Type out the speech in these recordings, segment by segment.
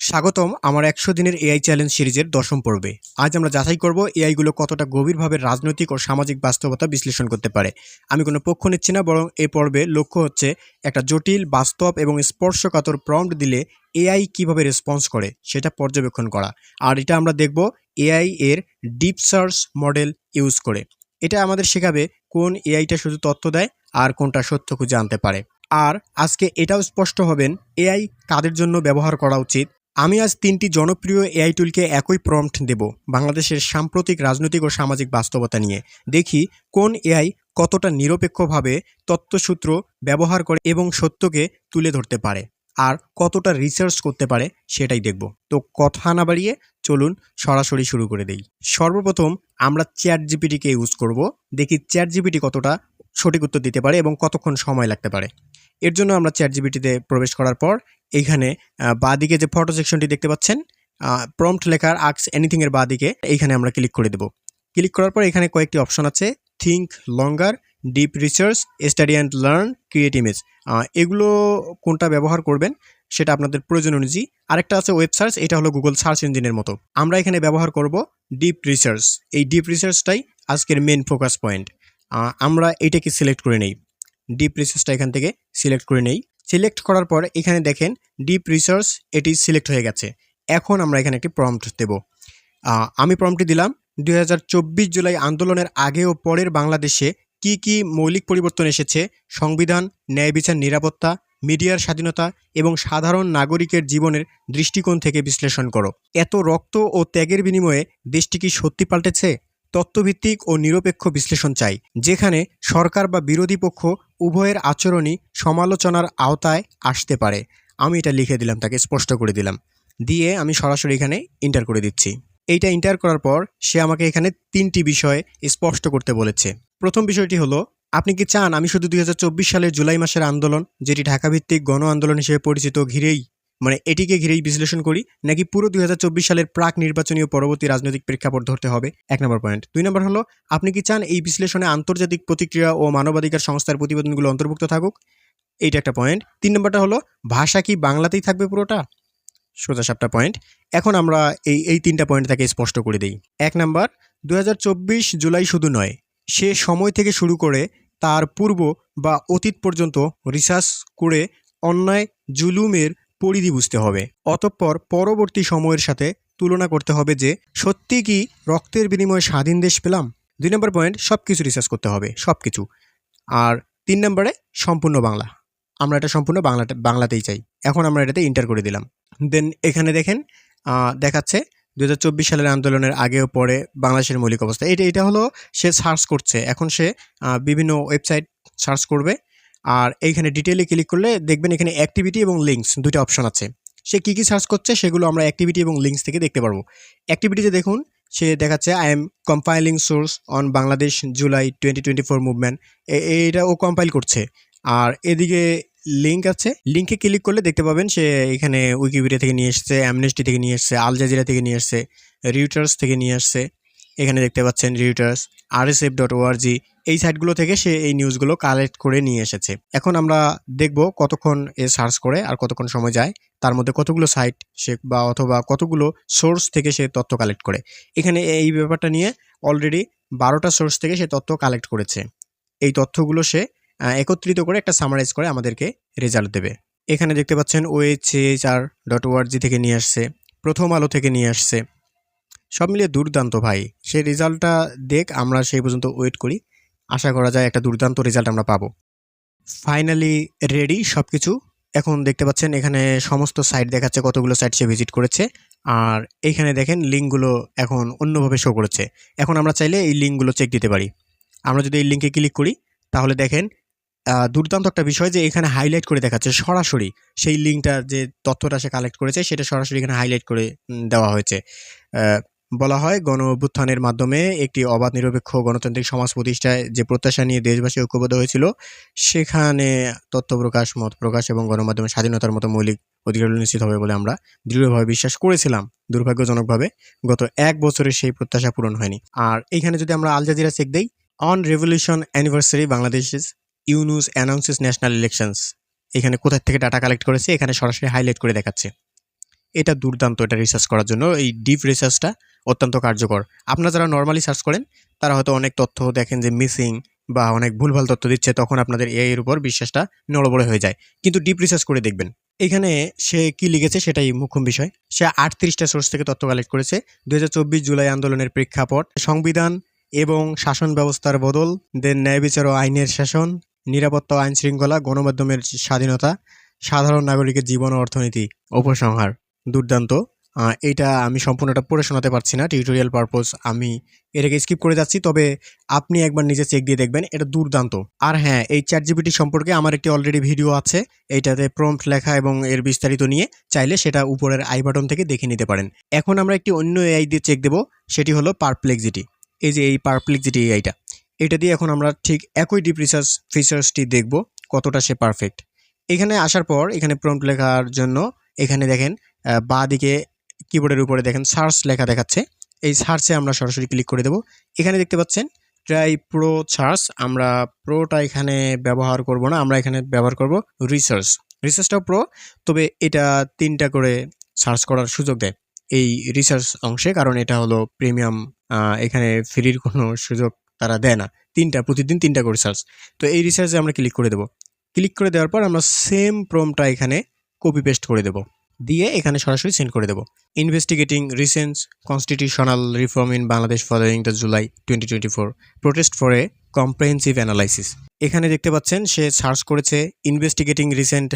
স্বাগতম আমার ১০০ দিনের এআই চ্যালেঞ্জ সিরিজের ১০ম পর্বে। আজ আমরা যাচাই করব এআইগুলো কতটা গভীরভাবে রাজনৈতিক ও সামাজিক বাস্তবতা বিশ্লেষণ করতে পারে। আমি কোনো পক্ষ নিচ্ছি না, বরং এই পর্বে লক্ষ্য হচ্ছে একটা জটিল, বাস্তব এবং স্পর্শকাতর প্রম্পট দিলে এআই কিভাবে রেসপন্স করে সেটা পর্যবেক্ষণ করা। আর এটা আমরা দেখব এআই এর ডিপ সার্চ মডেল ইউজ করে। এটা আমাদের শেখাবে কোন এআইটা শুধু তথ্য দেয় আর কোনটা সত্য খুঁজে আনতে পারে। আর আজকে এটাও স্পষ্ট হবেন এআই কাদের জন্য ব্যবহার করা উচিত। আমি আজ ৩টি জনপ্রিয় এআই টুলকে একই প্রম্পট দেব বাংলাদেশের সাম্প্রতিক রাজনৈতিক ও সামাজিক বাস্তবতা নিয়ে। দেখি কোন এআই কতটা নিরপেক্ষভাবে তথ্যসূত্র ব্যবহার করে এবং সত্যকে তুলে ধরতে পারে, আর কতটা রিসার্চ করতে পারে সেটাই দেখব। তো কথা না বাড়িয়ে চলুন সরাসরি শুরু করে দেই। সর্বপ্রথম আমরা চ্যাটজিপিটিকে ইউজ করব। দেখি চ্যাটজিপিটি কতটা সঠিক উত্তর দিতে পারে এবং কতক্ষণ সময় লাগতে পারে। এর জন্য আমরা চ্যাটজিপিটিতে প্রবেশ করার পর এইখানে বাঁদিকে যে ফটো সেকশনটি দেখতে পাচ্ছেন, প্রম্পট লেখার আস্ক এনিথিং এর বাঁদিকে এইখানে আমরা ক্লিক করে দেব। ক্লিক করার পর এখানে কয়েকটি অপশন আছে: think longer, deep research, study and learn, create image. এগুলো কোনটা ব্যবহার করবেন সেটা আপনাদের প্রয়োজন অনুযায়ী। আরেকটা আছে ওয়েব সার্চ, এটা হলো গুগল সার্চ ইঞ্জিনের মতো। আমরা এখানে ব্যবহার করব ডিপ রিসার্চ। এই ডিপ রিসার্চটাই আজকের মেন ফোকাস পয়েন্ট। আমরা এইটাকে সিলেক্ট করে নেই। ডিপ রিসার্চটা এখান থেকে সিলেক্ট করে নেই। সিলেক্ট করার পর এখানে দেখেন ডিপ রিসার্চ এটি সিলেক্ট হয়ে গেছে। এখন আমরা এখানে একটি প্রম্পট দেব। আমি প্রম্পটটি দিলাম ২০২৪ জুলাই আন্দোলনের আগে ও পরের বাংলাদেশে কি কি মৌলিক পরিবর্তন এসেছে, সংবিধান, ন্যায় বিচার, নিরাপত্তা, মিডিয়ার স্বাধীনতা এবং সাধারণ নাগরিকের জীবনের দৃষ্টিকোণ থেকে বিশ্লেষণ করো। এত রক্ত ও ত্যাগের বিনিময়ে দেশটি কি সত্যি পাল্টেছে? তথ্যভিত্তিক ও নিরপেক্ষ বিশ্লেষণ চাই, যেখানে সরকার বা বিরোধী পক্ষ উভয়ের আচরণই সমালোচনার আওতায় আসতে পারে। আমি এটা লিখে দিলাম, তাকে স্পষ্ট করে দিলাম। দিয়ে আমি সরাসরি এখানে এন্টার করে দিচ্ছি। এইটা এন্টার করার পর সে আমাকে এখানে 3টি বিষয় স্পষ্ট করতে বলেছে। প্রথম বিষয়টি হলো, আপনি কি চান আমি শুধু ২০২৪ সালের জুলাই মাসের আন্দোলন, যেটি ঢাকাভিত্তিক গণ আন্দোলন হিসেবে পরিচিত, এটিকে ঘিরেই বিশ্লেষণ করি, নাকি পুরো ২০২৪ সালের প্রাক নির্বাচনী ও পরবর্তী রাজনৈতিক প্রেক্ষাপট ধরতে হবে? ১ নম্বর পয়েন্ট। ২ নম্বর হলো, আপনি কি চান এই বিশ্লেষণে আন্তর্জাতিক প্রতিক্রিয়া ও মানবাধিকার সংস্থার প্রতিবেদনগুলো অন্তর্ভুক্ত থাকুক? এইটা একটা পয়েন্ট। ৩ নম্বরটা হলো, ভাষা কি বাংলাতেই থাকবে পুরোটা? সোজা সাপটা পয়েন্ট। এখন আমরা এই 3টা পয়েন্ট তাকে স্পষ্ট করে দিই। ১ নাম্বার, ২০২৪ জুলাই শুধু নয়, সে সময় থেকে শুরু করে তার পূর্ব বা অতীত পর্যন্ত রিসার্চ করে অন্যায় জুলুমের পরিধি বুঝতে হবে। অতঃপর পরবর্তী সময়ের সাথে তুলনা করতে হবে যে সত্যি কি রক্তের বিনিময়ে স্বাধীন দেশ পেলাম। ২ নম্বর পয়েন্ট, সব কিছু রিসার্চ করতে হবে, সব কিছু। আর ৩ নম্বরে সম্পূর্ণ বাংলা। আমরা এটা সম্পূর্ণ বাংলাতেই চাই। এখন আমরা এটাতে এন্টার করে দিলাম। দেন এখানে দেখেন দেখাচ্ছে ২০২৪ সালের আন্দোলনের আগে ও পরে বাংলাদেশের মৌলিক অবস্থা। এটা হলো সে সার্চ করছে। এখন সে বিভিন্ন ওয়েবসাইট সার্চ করবে। আর এইখানে ডিটেইলে ক্লিক করলে দেখবেন এখানে অ্যাক্টিভিটি এবং লিঙ্কস ২টা অপশন আছে। সে কী কী সার্চ করছে সেগুলো আমরা অ্যাক্টিভিটি এবং লিঙ্কস থেকে দেখতে পারবো। অ্যাক্টিভিটিতে দেখুন সে দেখাচ্ছে I am compiling source on Bangladesh July 2024 movement. এটা ও কম্পাইল করছে। আর এদিকে লিঙ্ক আছে, লিঙ্কে ক্লিক করলে দেখতে পাবেন সে এখানে উইকিপিডিয়া থেকে নিয়ে এসছে, অ্যামনেস্টি থেকে নিয়ে এসছে, আল জাজিরা থেকে নিয়ে এসছে, রিউটার্স থেকে নিয়ে আসছে। এখানে দেখতে পাচ্ছেন রিউটার্স, rsf.org, এই সাইটগুলো থেকে সে এই নিউজগুলো কালেক্ট করে নিয়ে এসেছে। এখন আমরা দেখব কতক্ষণ এ সার্চ করে আর কতক্ষণ সময় যায়, তার মধ্যে কতগুলো সাইট সে অথবা কতগুলো সোর্স থেকে সে তথ্য কালেক্ট করে। এখানে এই ব্যাপারটা নিয়ে অলরেডি 12টা সোর্স থেকে সে তথ্য কালেক্ট করেছে। এই তথ্যগুলো সে একত্রিত করে একটা সামারাইজ করে আমাদেরকে রেজাল্ট দেবে। এখানে দেখতে পাচ্ছেন OHCHR.org থেকে নিয়ে আসছে, প্রথম আলো থেকে নিয়ে আসছে। সব মিলিয়ে দুর্দান্ত ভাই। সেই রেজাল্টটা দেখ, আমরা সেই পর্যন্ত ওয়েট করি। আশা করা যায় একটা দুর্দান্ত রেজাল্ট আমরা পাবো। ফাইনালি রেডি সব কিছু। এখন দেখতে পাচ্ছেন এখানে সমস্ত সাইট দেখাচ্ছে, কতগুলো সাইট সে ভিজিট করেছে। আর এইখানে দেখেন লিঙ্কগুলো এখন অন্যভাবে শো করেছে। এখন আমরা চাইলে এই লিঙ্কগুলো চেক দিতে পারি। আমরা যদি এই লিঙ্কে ক্লিক করি তাহলে দেখেন দুর্দান্ত একটা বিষয় যে এখানে হাইলাইট করে দেখাচ্ছে সরাসরি সেই লিঙ্কটা, যে তথ্যটা সে কালেক্ট করেছে সেটা সরাসরি এখানে হাইলাইট করে দেওয়া হয়েছে। বলা হয়, গণ অভ্যুত্থানের মাধ্যমে একটি অবাধ নিরপেক্ষ গণতান্ত্রিক সমাজ প্রতিষ্ঠায় যে প্রত্যাশা নিয়ে দেশবাসী ঐক্যবদ্ধ হয়েছিল, সেখানে তথ্য প্রকাশ, মত প্রকাশ এবং গণমাধ্যমের স্বাধীনতার মতো মৌলিক অধিকারগুলো নিশ্চিত হবে বলে আমরা দৃঢ়ভাবে বিশ্বাস করেছিলাম। দুর্ভাগ্যজনকভাবে গত 1 বছরে সেই প্রত্যাশা পূরণ হয়নি। আর এইখানে যদি আমরা আল জাজিরা চেক দেই, on revolution anniversary Bangladesh Yunus announces national elections, এখানে কোথা থেকে ডাটা কালেক্ট করেছে এখানে সরাসরি হাইলাইট করে দেখাচ্ছে। এটা দুর্দান্ত, এটা রিসার্চ করার জন্য এই ডিপ রিসার্চটা অত্যন্ত কার্যকর। আপনারা যারা নর্মালি সার্চ করেন তারা হয়তো অনেক তথ্য দেখেন যে মিসিং বা অনেক ভুলভাল তথ্য দিচ্ছে, তখন আপনাদের এআই এর উপর বিশ্বাসটা নড়বড়ে হয়ে যায়। কিন্তু ডিপ রিসার্চ করে দেখবেন এখানে সে কি লিখেছে সেটাই মুখ্য বিষয়। সে 38টা সোর্স থেকে তথ্য কালেক্ট করেছে। 2024 জুলাই আন্দোলনের প্রেক্ষাপট, সংবিধান এবং শাসন ব্যবস্থার বদল, দেন ন্যায় বিচার ও আইনের শাসন, নিরাপত্তা ও আইন শৃঙ্খলা, গণমাধ্যমের স্বাধীনতা, সাধারণ নাগরিকের জীবন ও অর্থনীতি, উপসংহার। দুর্দান্ত। এইটা আমি সম্পূর্ণটা পড়ে শোনাতে পারছি না, টিউটোরিয়াল পারপোজ আমি এটাকে স্কিপ করে যাচ্ছি, তবে আপনি একবার নিজে চেক দিয়ে দেখবেন, এটা দুর্দান্ত। আর হ্যাঁ, এই চ্যাটজিপিটি সম্পর্কে আমার একটি অলরেডি ভিডিও আছে, এইটাতে প্রম্পট লেখা এবং এর বিস্তারিত নিয়ে চাইলে সেটা উপরের আই বাটন থেকে দেখে নিতে পারেন। এখন আমরা একটি অন্য এআই দিয়ে চেক দেব, সেটি হলো পারপ্লেক্সিটি। এই যে এই পারপ্লেক্সিটি এআইটা, এটা দিয়ে এখন আমরা ঠিক একই ডিপ রিসার্চ ফিচার্সটি দেখব কতটা সে পারফেক্ট। এখানে আসার পর এখানে প্রম্পট লেখার জন্য এখানে দেখেন বাঁ দিকে কিবোর্ডের উপরে দেখেন সার্চ লেখা দেখাচ্ছে। এই সার্চে আমরা সরাসরি ক্লিক করে দেব। এখানে দেখতে পাচ্ছেন ট্রাই প্রো সার্চ, আমরা প্রোটা এখানে ব্যবহার করব না, আমরা এখানে ব্যবহার করব রিসার্চ। রিসার্চটাও প্রো, তবে এটা 3টা করে সার্চ করার সুযোগ দেয় এই রিসার্চ অংশে, কারণ এটা হলো প্রিমিয়াম, এখানে ফ্রির কোনো সুযোগ তারা দেয় না। প্রতিদিন 3টা করে সার্চ। তো এই রিসার্চে আমরা ক্লিক করে দেব। ক্লিক করে দেওয়ার পর আমরা সেম প্রম্পটটা এখানে কপি পেস্ট করে দেব, দিয়ে এখানে সরাসরি সেন্ড করে দেব। Investigating recent constitutional reform in Bangladesh following the July 2024 protest for a comprehensive analysis. এখানে দেখতে পাচ্ছেন সে সার্চ করেছে ইনভেস্টিগেটিং রিসেন্ট,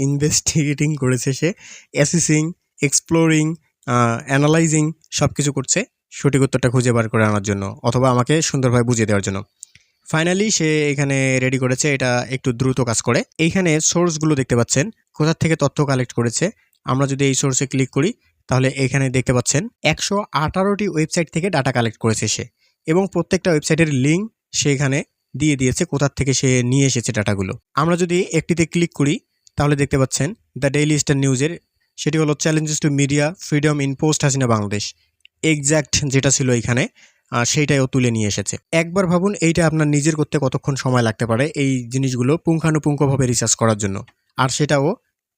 ইনভেস্টিগেটিং করেছে সে, অ্যাসেসিং, এক্সপ্লোরিং, অ্যানালাইজিং সব কিছু করছে সঠিক উত্তরটা খুঁজে বার করে আনার জন্য, অথবা আমাকে সুন্দরভাবে বুঝিয়ে দেওয়ার জন্য। ফাইনালি সে এখানে রেডি করেছে, এটা একটু দ্রুত কাজ করে। এইখানে সোর্সগুলো দেখতে পাচ্ছেন কোথা থেকে তথ্য কালেক্ট করেছে। আমরা যদি এই সোর্সে ক্লিক করি তাহলে এখানে দেখতে পাচ্ছেন 118টি ওয়েবসাইট থেকে ডাটা কালেক্ট করেছে সে, এবং প্রত্যেকটা ওয়েবসাইটের লিঙ্ক সে এখানে দিয়ে দিয়েছে কোথা থেকে সে নিয়ে এসেছে ডাটাগুলো। আমরা যদি একটিতে ক্লিক করি তাহলে দেখতে পাচ্ছেন দ্য ডেইলি স্টার নিউজের, সেটি হলো challenges two media freedom in post Hasina Bangladesh, exact যেটা ছিল এখানে সেইটাও তুলে নিয়ে এসেছে। একবার ভাবুন এইটা আপনার নিজের করতে কতক্ষণ সময় লাগতে পারে এই জিনিসগুলো পুঙ্খানুপুঙ্খভাবে রিসার্চ করার জন্য, আর সেটাও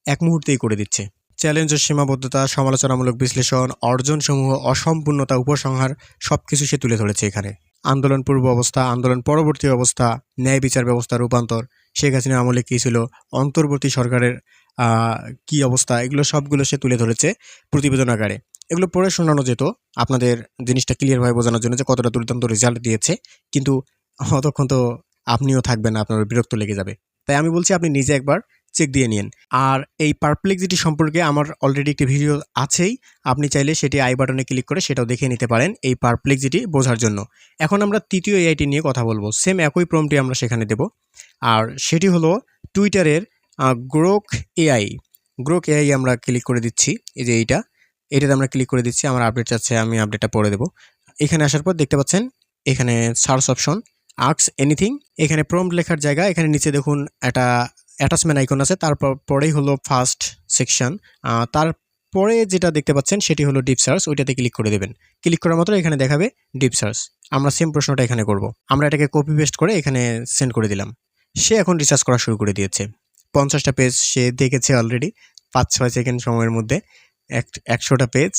এক মুহূর্তেই করে দিচ্ছে। চ্যালেঞ্জ ও সীমাবদ্ধতা, সমালোচনামূলক বিশ্লেষণ, অর্জনসমূহ, অসম্পূর্ণতা, উপসংহার সবকিছু সে তুলে ধরেছে এখানে। আন্দোলন পূর্ব অবস্থা, আন্দোলন পরবর্তী অবস্থা, ন্যায় বিচার ব্যবস্থার রূপান্তর, শেখ হাসিনা আমলে কী ছিল, অন্তর্বর্তী সরকারের কি অবস্থা, এগুলো সবগুলো সে তুলে ধরেছে প্রতিবেদন আকারে। এগুলো পড়ে শোনানো যেত আপনাদের জিনিসটা ক্লিয়ারভাবে বোঝানোর জন্য যে কতটা দুর্দান্ত রেজাল্ট দিয়েছে, কিন্তু অতক্ষণ তো আপনিও থাকবেন না, আপনার বিরক্ত লেগে যাবে। তাই আমি বলছি আপনি নিজে একবার চেক দিয়ে নিন। আর এই পারপ্লেক্সিটি সম্পর্কে আমার অলরেডি একটি ভিডিও আছেই, আপনি চাইলে সেটি আই বাটনে ক্লিক করে সেটাও দেখে নিতে পারেন এই পারপ্লেক্সিটি বোঝার জন্য। এখন আমরা তৃতীয় এআইটি নিয়ে কথা বলবো, সেম একই প্রম্পটই আমরা সেখানে দেব, আর সেটি হলো টুইটারের গ্রোক এআই। গ্রোক এআই আমরা ক্লিক করে দিচ্ছি, এই যে এটাতে আমরা ক্লিক করে দিচ্ছি। আমার আপডেট চাচ্ছে, আমি আপডেটটা পড়ে দেবো। এখানে আসার পর দেখতে পাচ্ছেন এখানে সার্চ অপশন, আস্ক এনিথিং, এখানে প্রম্পট লেখার জায়গা, এখানে নিচে দেখুন একটা অ্যাটাচমেন্ট আইকন আছে, তারপর পরেই হলো ফার্স্ট সেকশন, তারপরে যেটা দেখতে পাচ্ছেন সেটি হলো ডিপ সার্চ, ওইটাতে ক্লিক করে দেবেন। ক্লিক করার মাত্র এখানে দেখাবে ডিপ সার্চ। আমরা সেম প্রশ্নটা এখানে করব, আমরা এটাকে কপি পেস্ট করে এখানে সেন্ড করে দিলাম। সে এখন রিসার্চ করা শুরু করে দিয়েছে। 50টা পেজ সে দেখেছে অলরেডি 5-6 সেকেন্ড সময়ের মধ্যে, 100টা পেজ।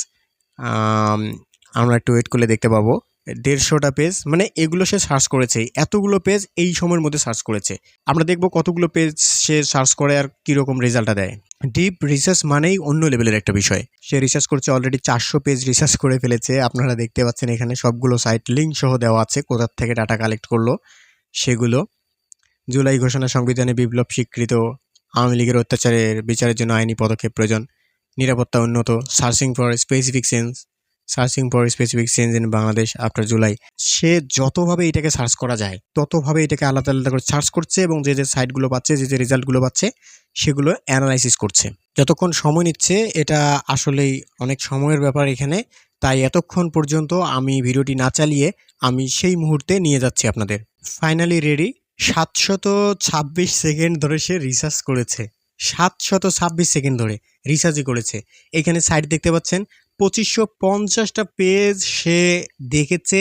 আমরা একটু ওয়েট করলে দেখতে পাবো 150টা পেজ, মানে এগুলো সে সার্চ করেছে, এতগুলো পেজ এই সময়ের মধ্যে সার্চ করেছে। আমরা দেখব কতগুলো পেজ সে সার্চ করে আর কীরকম রেজাল্টটা দেয়। ডিপ রিসার্চ মানেই অন্য লেভেলের একটা বিষয়। সে রিসার্চ করছে, অলরেডি 400 পেজ রিসার্চ করে ফেলেছে। আপনারা দেখতে পাচ্ছেন এখানে সবগুলো সাইট লিঙ্ক সহ দেওয়া আছে, কোথা থেকে ডাটা কালেক্ট করলো সেগুলো। জুলাই ঘোষণা, সংবিধানে বিপ্লব স্বীকৃত, আওয়ামী লীগের অত্যাচারের বিচারের জন্য আইনি পদক্ষেপ প্রয়োজন, নিরাপত্তা উন্নত, searching for specific change in Bangladesh after July. সে যতভাবে এটাকে সার্চ করা যায় ততভাবে এটাকে আলাদা আলাদা করে সার্চ করছে, এবং যে সাইটগুলো পাচ্ছে, যে রেজাল্টগুলো পাচ্ছে সেগুলো অ্যানালাইসিস করছে। যতক্ষণ সময় নিচ্ছে এটা আসলেই অনেক সময়ের ব্যাপার এখানে, তাই এতক্ষণ পর্যন্ত আমি ভিডিওটি না চালিয়ে আমি সেই মুহূর্তে নিয়ে যাচ্ছি আপনাদের। Finally ready. 726 সেকেন্ড ধরে সে রিসার্চ করেছে, 726 সেকেন্ড ধরে রিসার্চই করেছে। এখানে সাইট দেখতে পাচ্ছেন 2550টা পেজ সে দেখেছে,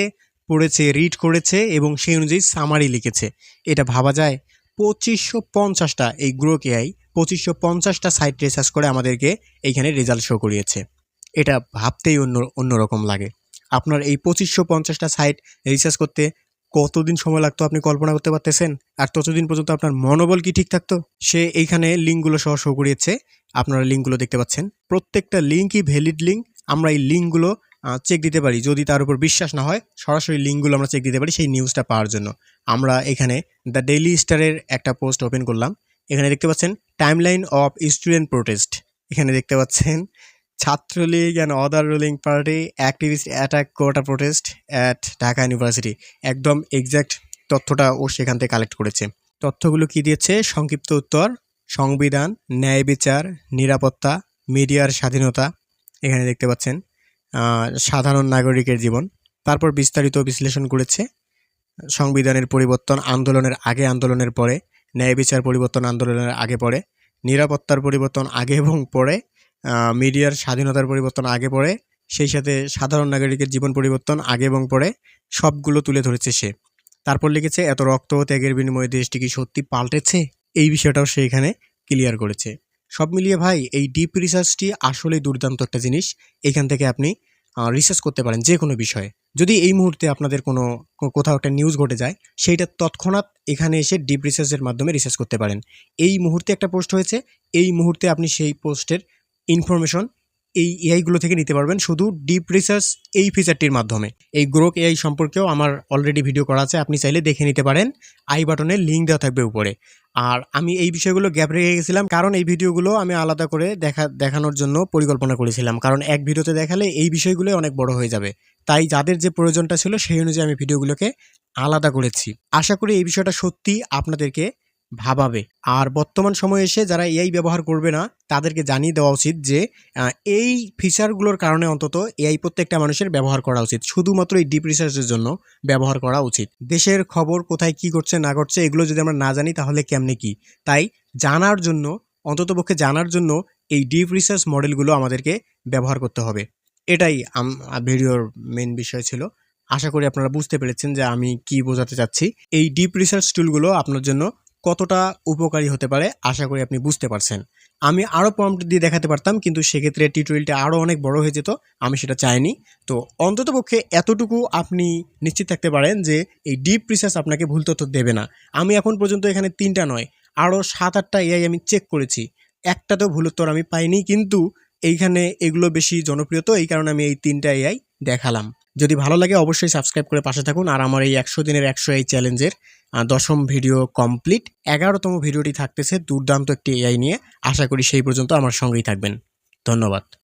পড়েছে, রিড করেছে, এবং সেই অনুযায়ী সামারি লিখেছে। এটা ভাবা যায়? 2550টা, এই গ্রোক এআই 2550টা সাইট রিসার্চ করে আমাদেরকে এইখানে রেজাল্ট শো করিয়েছে। এটা ভাবতেই অন্যরকম লাগে। আপনার এই 2550টা সাইট রিসার্চ করতে কতদিন সময় লাগতো আপনি কল্পনা করতে পারতেছেন? আর ততদিন পর্যন্ত আপনার মনোবল কি ঠিক থাকতো? সে এইখানে লিঙ্কগুলো সহ শো করিয়েছে। আপনারা লিঙ্কগুলো দেখতে পাচ্ছেন। প্রত্যেকটা লিঙ্কই ভ্যালিড লিঙ্ক। আমরা এই লিঙ্কগুলো চেক দিতে পারি। যদি তার উপর বিশ্বাস না হয়, সরাসরি লিঙ্কগুলো আমরা চেক দিতে পারি সেই নিউজটা পাওয়ার জন্য। আমরা এখানে দ্য ডেইলি স্টারের একটা পোস্ট ওপেন করলাম। এখানে দেখতে পাচ্ছেন টাইমলাইন অফ স্টুডেন্ট প্রোটেস্ট। এখানে দেখতে পাচ্ছেন Chhatra League and other ruling party activist attack quota protest at Dhaka university. একদম এক্স্যাক্ট তথ্যটা ও সেখান থেকে কালেক্ট করেছে। তথ্যগুলো কি দিয়েছে? সংক্ষিপ্ত উত্তর: সংবিধান, ন্যায় বিচার, নিরাপত্তা, মিডিয়ার স্বাধীনতা। এখানে দেখতে পাচ্ছেন সাধারণ নাগরিকের জীবন। তারপর বিস্তারিত বিশ্লেষণ করেছে। সংবিধানের পরিবর্তন আন্দোলনের আগে, আন্দোলনের পরে। ন্যায় বিচার পরিবর্তন আন্দোলনের আগে পরে। নিরাপত্তার পরিবর্তন আগে এবং পরে। মিডিয়ার স্বাধীনতার পরিবর্তন আগে পরে। সেই সাথে সাধারণ নাগরিকের জীবন পরিবর্তন আগে এবং পরে। সবগুলো তুলে ধরেছে সে। তারপর লিখেছে এত রক্ত ও ত্যাগের বিনিময়ে দেশটি কি সত্যি পাল্টেছে? এই বিষয়টাও সে এখানে ক্লিয়ার করেছে। সব মিলিয়ে ভাই এই ডিপ রিসার্চটি আসলেই দুর্দান্ত একটা জিনিস। এখান থেকে আপনি রিসার্চ করতে পারেন যে কোনো বিষয়ে। যদি এই মুহূর্তে আপনাদের কোথাও একটা নিউজ ঘটে যায়, সেইটা তৎক্ষণাৎ এখানে এসে ডিপ রিসার্চের মাধ্যমে রিসার্চ করতে পারেন। এই মুহূর্তে একটা পোস্ট হয়েছে, এই মুহূর্তে আপনি সেই পোস্টের ইনফরমেশন এই এআইগুলো থেকে নিতে পারবেন শুধু ডিপ রিসার্চ এই ফিচারটির মাধ্যমে। এই গ্রোক এআই সম্পর্কেও আমার অলরেডি ভিডিও করা আছে, আপনি চাইলে দেখে নিতে পারেন। আই বাটনে লিঙ্ক দেওয়া থাকবে উপরে। আর আমি এই বিষয়গুলো গ্যাপ রেখে গেছিলাম, কারণ এই ভিডিওগুলো আমি আলাদা করে দেখানোর জন্য পরিকল্পনা করেছিলাম, কারণ এক ভিডিওতে দেখালে এই বিষয়গুলো অনেক বড় হয়ে যাবে। তাই যাদের যে প্রয়োজনটা ছিল সেই অনুযায়ী আমি ভিডিওগুলোকে আলাদা করেছি। আশা করি এই বিষয়টা সত্যি আপনাদেরকে ভাবাবে। আর বর্তমান সময়ে এসে যারা এআই ব্যবহার করবে না তাদেরকে জানিয়ে দেওয়া উচিত যে এই ফিচারগুলোর কারণে অন্তত এআই প্রত্যেকটা মানুষের ব্যবহার করা উচিত। শুধুমাত্র এই ডিপ রিসার্চের জন্য ব্যবহার করা উচিত। দেশের খবর কোথায় কি ঘটছে না ঘটছে এগুলো যদি আমরা না জানি তাহলে কেমনে কি? তাই জানার জন্য, অন্ততপক্ষে জানার জন্য এই ডিপ রিসার্চ মডেলগুলো আমাদেরকে ব্যবহার করতে হবে। এটাই ভিডিওর মেন বিষয় ছিল। আশা করি আপনারা বুঝতে পেরেছেন যে আমি কি বোঝাতে চাচ্ছি। এই ডিপ রিসার্চ টুলগুলো আপনার জন্য কতটা উপকারী হতে পারে আশা করি আপনি বুঝতে পারছেন। আমি আরও প্রম্পট দিয়ে দেখাতে পারতাম, কিন্তু সেক্ষেত্রে টিউটোরিয়ালটা আরও অনেক বড় হয়ে যেত। আমি সেটা চাইনি। তো অন্ততপক্ষে এতটুকু আপনি নিশ্চিত থাকতে পারেন যে এই ডিপ রিসার্চ আপনাকে ভুল তথ্য দেবে না। আমি এখন পর্যন্ত এখানে 3টা নয়, আরও 7-8টা এআই আমি চেক করেছি, একটাতেও ভুল উত্তর আমি পাইনি। কিন্তু এইখানে এগুলো বেশি জনপ্রিয়, তো এই কারণে আমি এই 3টা এআই দেখালাম। যদি ভালো লাগে অবশ্যই সাবস্ক্রাইব করে পাশে থাকুন। আর আমার এই 100 দিনের 100 এই চ্যালেঞ্জের 10ম ভিডিও কমপ্লিট, 11তম ভিডিওটি থাকতেছে দুর্দান্ত একটি এআই নিয়ে। আশা করি সেই পর্যন্ত আমার সঙ্গেই থাকবেন। ধন্যবাদ।